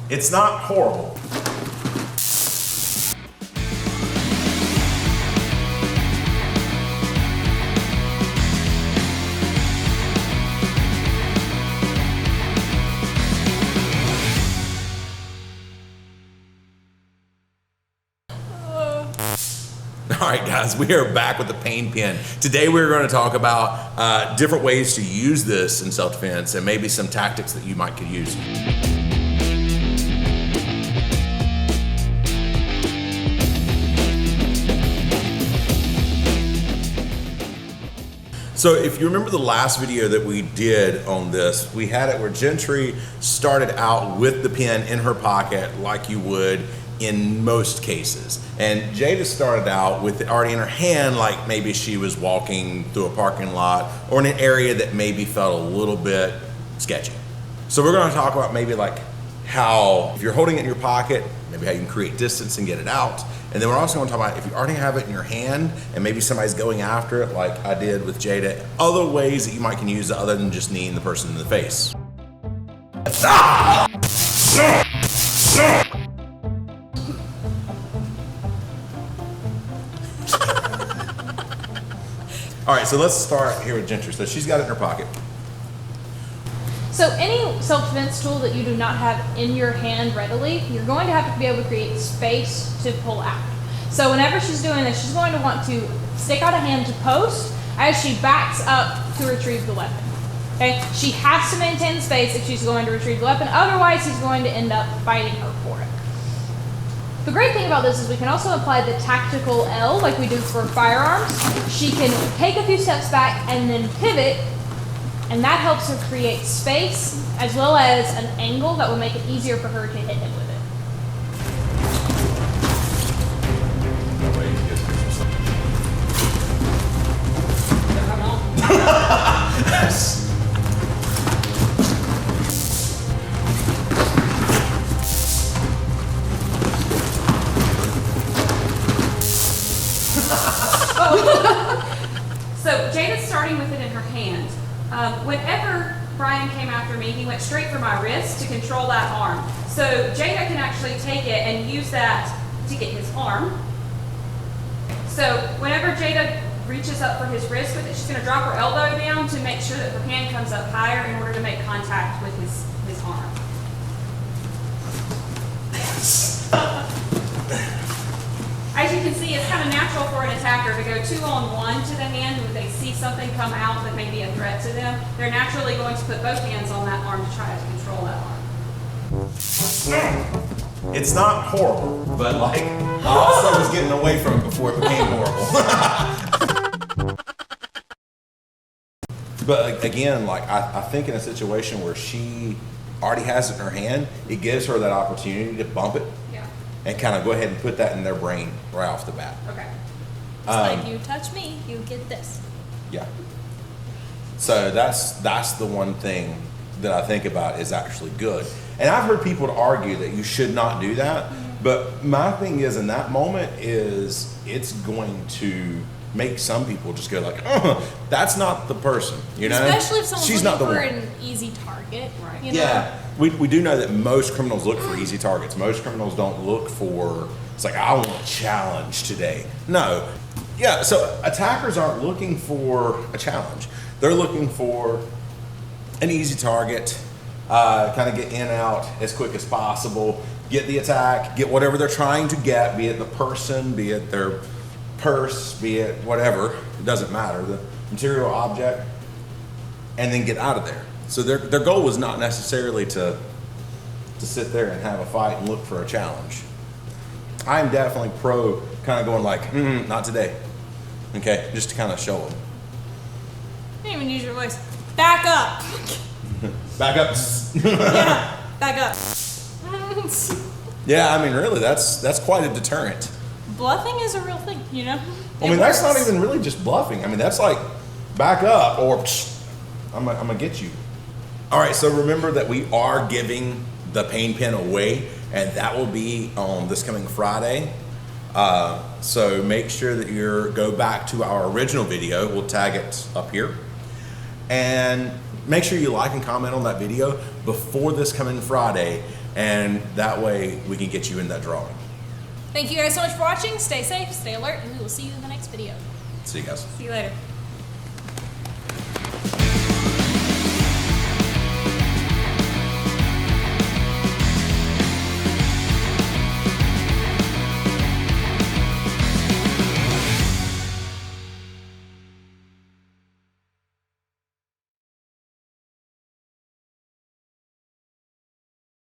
It's not horrible. All right, guys, we are back with the pain pen. Today we're going to talk about different ways to use this in self-defense and maybe some tactics that you might could use. So if you remember the last video that we did on this, we had it where Jentry started out with the pen in her pocket like you would in most cases. And Jada started out with it already in her hand, like maybe she was walking through a parking lot or in an area that maybe felt a little bit sketchy. So we're gonna talk about maybe like how, if you're holding it in your pocket, maybe how you can create distance and get it out. And then we're also gonna talk about if you already have it in your hand and maybe somebody's going after it like I did with Jada, other ways that you might can use it other than just kneeing the person in the face. All right, so let's start here with Jentry. So she's got it in her pocket. So any self-defense tool that you do not have in your hand readily, you're going to have to be able to create space to pull out. So whenever she's doing this, she's going to want to stick out a hand to post as she backs up to retrieve the weapon. Okay? She has to maintain the space if she's going to retrieve the weapon, otherwise he's going to end up fighting her for it. The great thing about this is we can also apply the tactical L like we do for firearms. She can take a few steps back and then pivot, and that helps her create space as well as an angle that will make it easier for her to hit him with it. So Jada's starting with it in her hand. Whenever Brian came after me, he went straight for my wrist to control that arm. So Jada can actually take it and use that to get his arm. So whenever Jada reaches up for his wrist with it, she's going to drop her elbow down to make sure that her hand comes up higher in order to make contact with his arm. As you can see, it's kind of natural for an attacker to go 2-on-1 to the hand when they see something come out that may be a threat to them. They're naturally going to put both hands on that arm to try to control that arm. It's not horrible, but like I also was getting away from it before it became horrible. But again, like I think in a situation where she already has it in her hand, it gives her that opportunity to bump it. And kind of go ahead and put that in their brain right off the bat. Okay. It's like, you touch me, you get this. Yeah. So that's the one thing that I think about is actually good. And I've heard people argue that you should not do that. Mm-hmm. But my thing is, in that moment, is it's going to make some people just go like, oh, that's not the person, you know? Especially if someone's She's not looking the for one. an easy target. Right. You know? Yeah. We do know that most criminals look for easy targets. Most criminals don't look for, it's like, I want a challenge today. No. Yeah, so attackers aren't looking for a challenge. They're looking for an easy target, kind of get in and out as quick as possible, get the attack, get whatever they're trying to get, be it the person, be it their purse, be it whatever, it doesn't matter, the material object, and then get out of there. So their goal was not necessarily to sit there and have a fight and look for a challenge. I'm definitely pro kind of going like, not today. Okay, just to kind of show them. You didn't even use your voice. Back up. Back up. Yeah, back up. Yeah, I mean, really, that's quite a deterrent. Bluffing is a real thing, you know? I mean, that's not even really just bluffing. I mean, that's like, back up or I'm gonna get you. All right, so remember that we are giving the pain pen away, and that will be on this coming Friday. So make sure that you go back to our original video. We'll tag it up here. And make sure you like and comment on that video. before this coming Friday, and that way we can get you in that drawing. Thank you guys so much for watching. Stay safe, stay alert, and we will see you in the next video. See you guys. See you later.